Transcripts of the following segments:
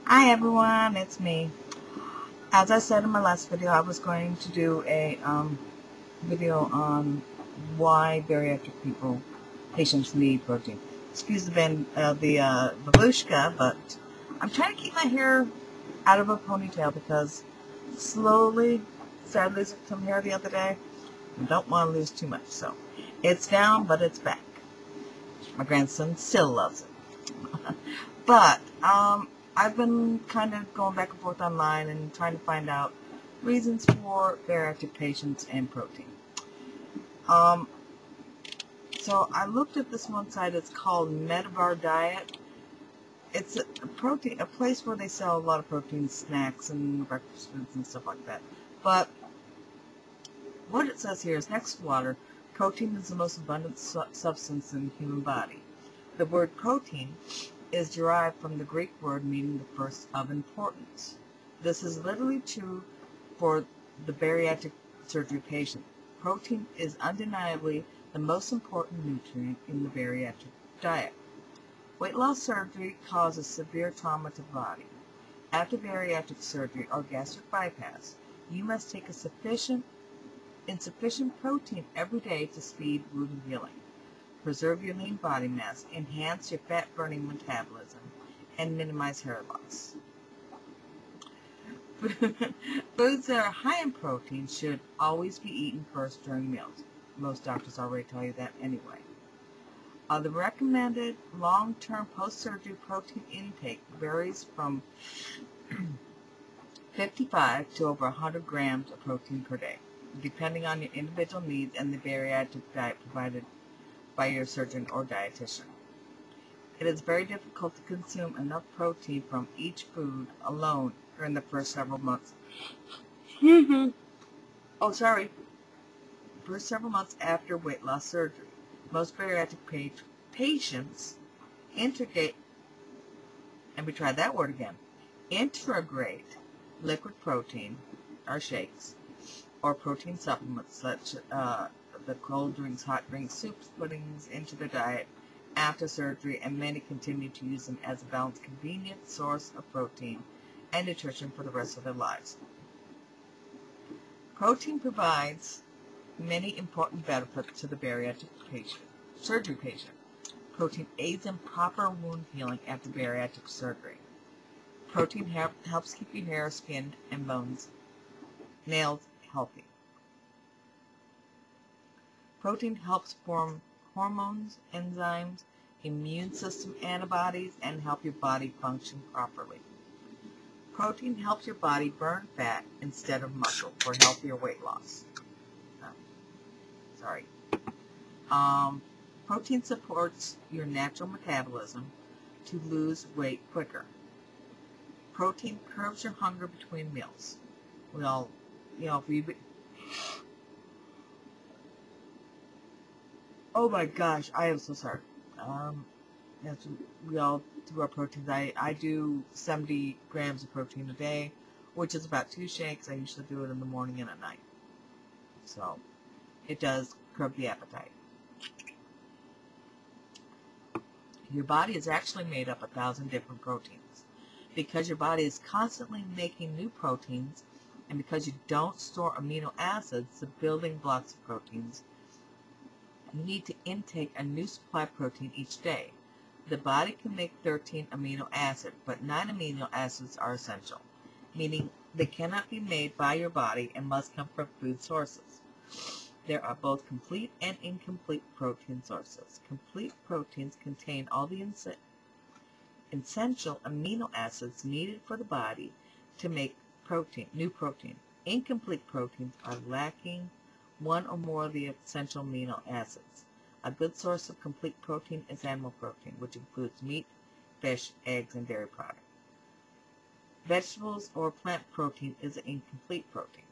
Hi everyone, it's me. As I said in my last video, I was going to do a video on why bariatric patients need protein. Excuse the babushka, but I'm trying to keep my hair out of a ponytail because slowly started losing some hair the other day. I don't want to lose too much, so it's down, but it's back. My grandson still loves it. But I've been kind of going back and forth online and trying to find out reasons for bariatric patients and protein. Um, so I looked at this one site. It's called Metabar Diet. It's a place where they sell a lot of protein snacks and breakfast foods and stuff like that. But what it says here is next to water, protein is the most abundant substance in the human body. The word protein is derived from the Greek word meaning the first of importance. This is literally true for the bariatric surgery patient. Protein is undeniably the most important nutrient in the bariatric diet. Weight loss surgery causes severe trauma to the body. After bariatric surgery or gastric bypass, you must take insufficient protein every day to speed wound healing, preserve your lean body mass, enhance your fat-burning metabolism, and minimize hair loss. Foods that are high in protein should always be eaten first during meals. Most doctors already tell you that anyway. The recommended long-term post-surgery protein intake varies from 55 to over 100 grams of protein per day, depending on your individual needs and the bariatric diet provided by your surgeon or dietitian. It is very difficult to consume enough protein from each food alone during the first several months. First several months after weight loss surgery. Most bariatric patients integrate liquid protein or shakes or protein supplements such the cold drinks, hot drinks, soups, puddings into their diet after surgery, and many continue to use them as a balanced, convenient source of protein and nutrition for the rest of their lives. Protein provides many important benefits to the bariatric surgery patient. Protein aids in proper wound healing after bariatric surgery. Protein helps keep your hair, skin, and bones, nails healthy. Protein helps form hormones, enzymes, immune system antibodies, and help your body function properly. Protein helps your body burn fat instead of muscle for healthier weight loss. Protein supports your natural metabolism to lose weight quicker. Protein curbs your hunger between meals. Oh my gosh, I am so sorry. As we all do our proteins. I do 70 grams of protein a day, which is about 2 shakes. I usually do it in the morning and at night. So it does curb the appetite. Your body is actually made up of 1,000 different proteins. Because your body is constantly making new proteins, and because you don't store amino acids, the building blocks of proteins, you need to intake a new supply of protein each day. The body can make 13 amino acids, but 9 amino acids are essential, meaning they cannot be made by your body and must come from food sources. There are both complete and incomplete protein sources. Complete proteins contain all the essential amino acids needed for the body to make new protein. Incomplete proteins are lacking one or more of the essential amino acids. A good source of complete protein is animal protein, which includes meat, fish, eggs, and dairy products. Vegetables or plant protein is an incomplete protein.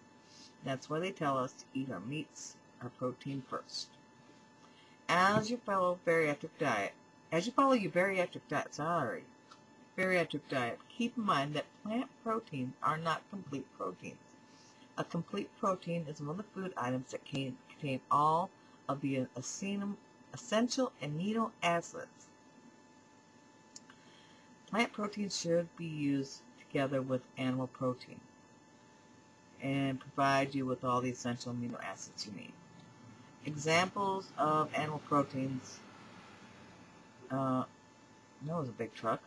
That's why they tell us to eat our meats, our protein first. As you follow your bariatric diet, keep in mind that plant proteins are not complete proteins. A complete protein is one of the food items that contain all of the essential amino acids Plant protein should be used together with animal protein and provide you with all the essential amino acids you need. Examples of animal proteins, that was a big truck.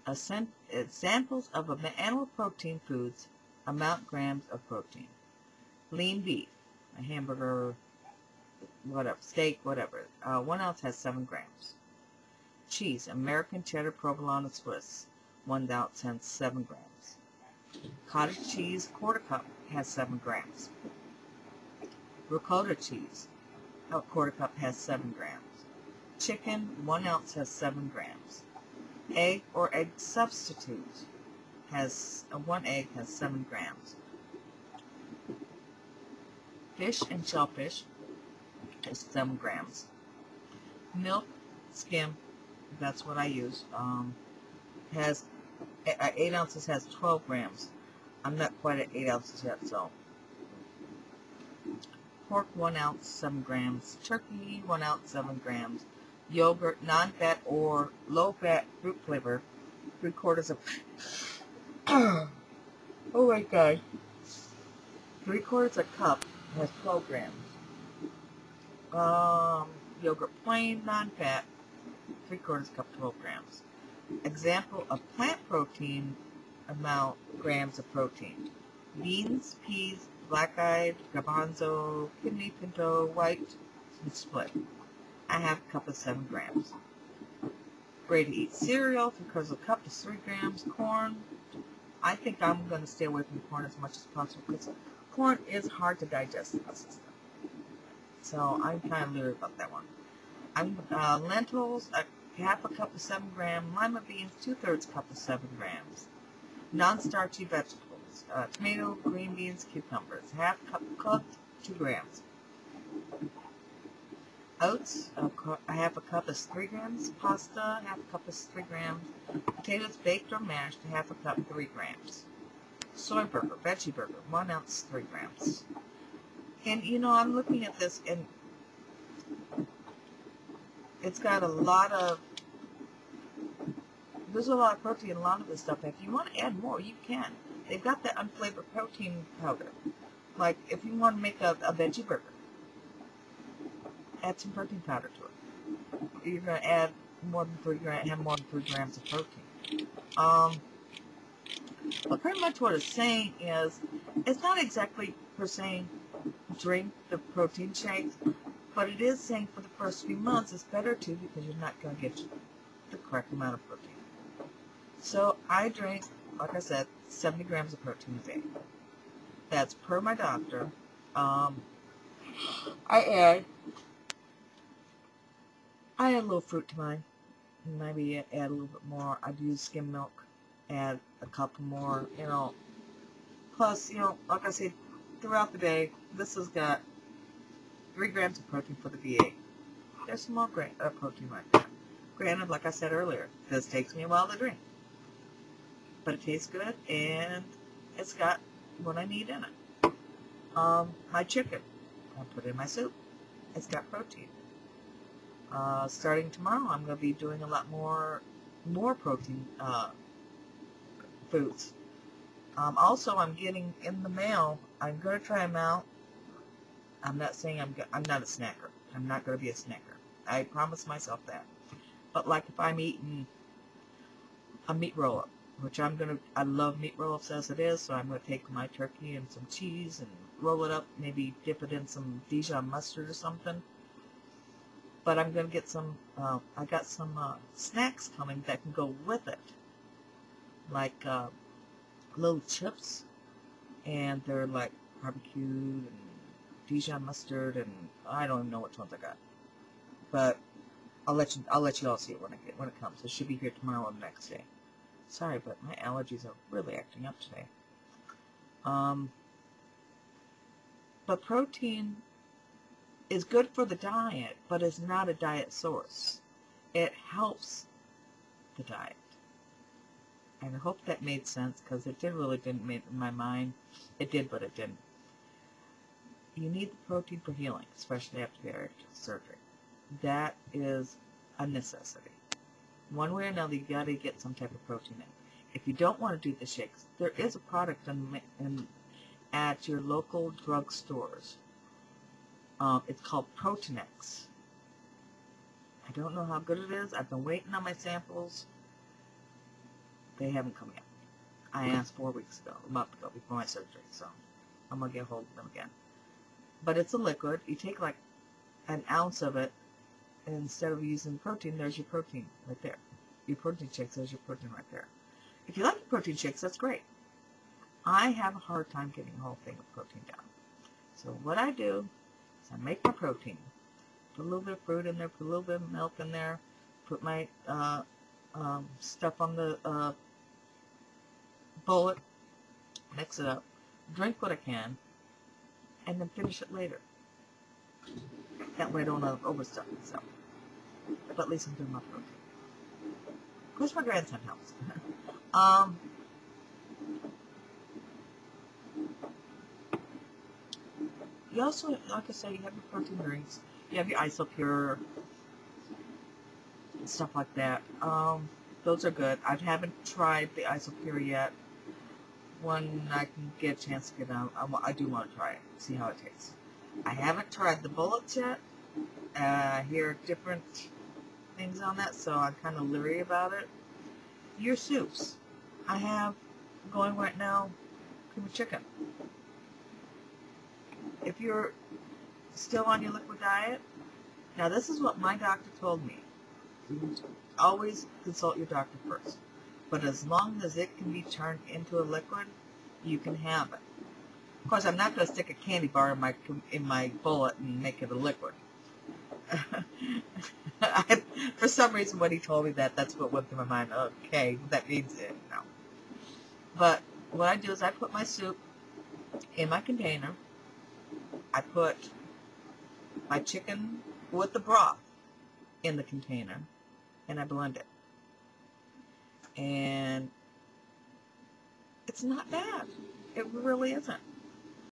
Examples of animal protein foods amount grams of protein. Lean beef, a hamburger, whatever, steak, whatever. 1 ounce has 7 grams. Cheese, American cheddar, provolone, and Swiss, 1 ounce has 7 grams. Cottage cheese, quarter cup, has 7 grams. Ricotta cheese, a quarter cup, has 7 grams. Chicken, 1 ounce, has 7 grams. Egg or egg substitute has 1 egg has 7 grams. Fish and shellfish is 7 grams. Milk, skim, that's what I use, has 8 ounces, has 12 grams. I'm not quite at 8 ounces yet, so. Pork, 1 ounce, 7 grams. Turkey, 1 ounce, 7 grams. Yogurt, non-fat or low-fat fruit flavor, 3/4 of, oh my god, 3/4 cup has 12 grams. Yogurt plain, non-fat, 3/4 cup, 12 grams. Example of plant protein amount grams of protein. Beans, peas, black-eyed, garbanzo, kidney, pinto, white, and split. I have a cup of 7 grams. Ready to eat cereal, 3/4 cup is 3 grams. Corn, I think I'm going to stay away from corn as much as possible because corn is hard to digest in the system. So I'm kind of leery about that one. Lentils, half a cup of 7 grams. Lima beans, 2/3 cup of 7 grams. Non-starchy vegetables, tomato, green beans, cucumbers, half cup cooked, 2 grams. Oats, half a cup is 3 grams. Pasta, half a cup is 3 grams. Potatoes, baked or mashed, half a cup, 3 grams. Soy burger, veggie burger, 1 ounce, 3 grams. And you know, I'm looking at this and it's got there's a lot of protein in a lot of this stuff. If you want to add more, you can. They've got that unflavored protein powder. Like if you want to make a veggie burger, add some protein powder to it. You're going to add more than 3 grams, have more than 3 grams of protein. But pretty much what it's saying is, it's not exactly per saying drink the protein shakes, but it is saying for the first few months it's better to because you're not going to get the correct amount of protein. So I drink, like I said, 70 grams of protein a day. That's per my doctor. I add a little fruit to mine. Maybe add a little bit more. I'd use skim milk. Add a couple more, you know. Plus, you know, like I said, throughout the day, this has got 3 grams of protein for the VA. There's some more protein right there. Granted, like I said earlier, this takes me a while to drink. But it tastes good, and it's got what I need in it. My chicken, I put in my soup. It's got protein. Starting tomorrow, I'm going to be doing a lot more protein foods. Also, I'm getting in the mail. I'm going to try them out. I'm not saying I'm not a snacker. I'm not going to be a snacker. I promise myself that. But like if I'm eating a meat roll-up, which I love meat roll-ups as it is, so I'm going to take my turkey and some cheese and roll it up, maybe dip it in some Dijon mustard or something. But I'm going to get some, I got some snacks coming that can go with it. Like little chips, and they're like barbecued and Dijon mustard, and I don't even know which ones I got. But I'll let you all see it when it comes. It should be here tomorrow or the next day. Sorry, but my allergies are really acting up today. But protein is good for the diet, but is not a diet source. It helps the diet. And I hope that made sense, because it didn't make in my mind. It did, but it didn't. You need the protein for healing, especially after bariatric surgery. That is a necessity. One way or another, you got to get some type of protein in. If you don't want to do the shakes, there is a product at your local drug stores. It's called Protein-X. I don't know how good it is. I've been waiting on my samples. They haven't come yet. I asked 4 weeks ago, a month ago, before my surgery, so I'm going to get hold of them again. But it's a liquid. You take like an ounce of it, and instead of using protein, there's your protein right there. Your protein shakes, there's your protein right there. If you like protein shakes, that's great. I have a hard time getting the whole thing of protein down. So what I do is I make my protein. Put a little bit of fruit in there, put a little bit of milk in there, put my stuff on the bullet, mix it up, drink what I can, and then finish it later. That way I don't overstuff myself. But at least I'm doing my protein. Of course my grandson helps. You also, like I say, you have your protein drinks. You have your Isopure, stuff like that. Those are good. I haven't tried the Isopure yet. When I can get a chance to get out, I do want to try it, see how it tastes. I haven't tried the bullets yet. I hear different things on that, so I'm kind of leery about it. Your soups. I have going right now cream of chicken. If you're still on your liquid diet, now this is what my doctor told me. Always consult your doctor first. But as long as it can be turned into a liquid, you can have it. Of course, I'm not going to stick a candy bar in my bullet and make it a liquid. For some reason, when he told me that, that's what went through my mind. Okay, that means it. No. But what I do is I put my soup in my container. I put my chicken with the broth in the container, and I blend it. And it's not bad. It really isn't.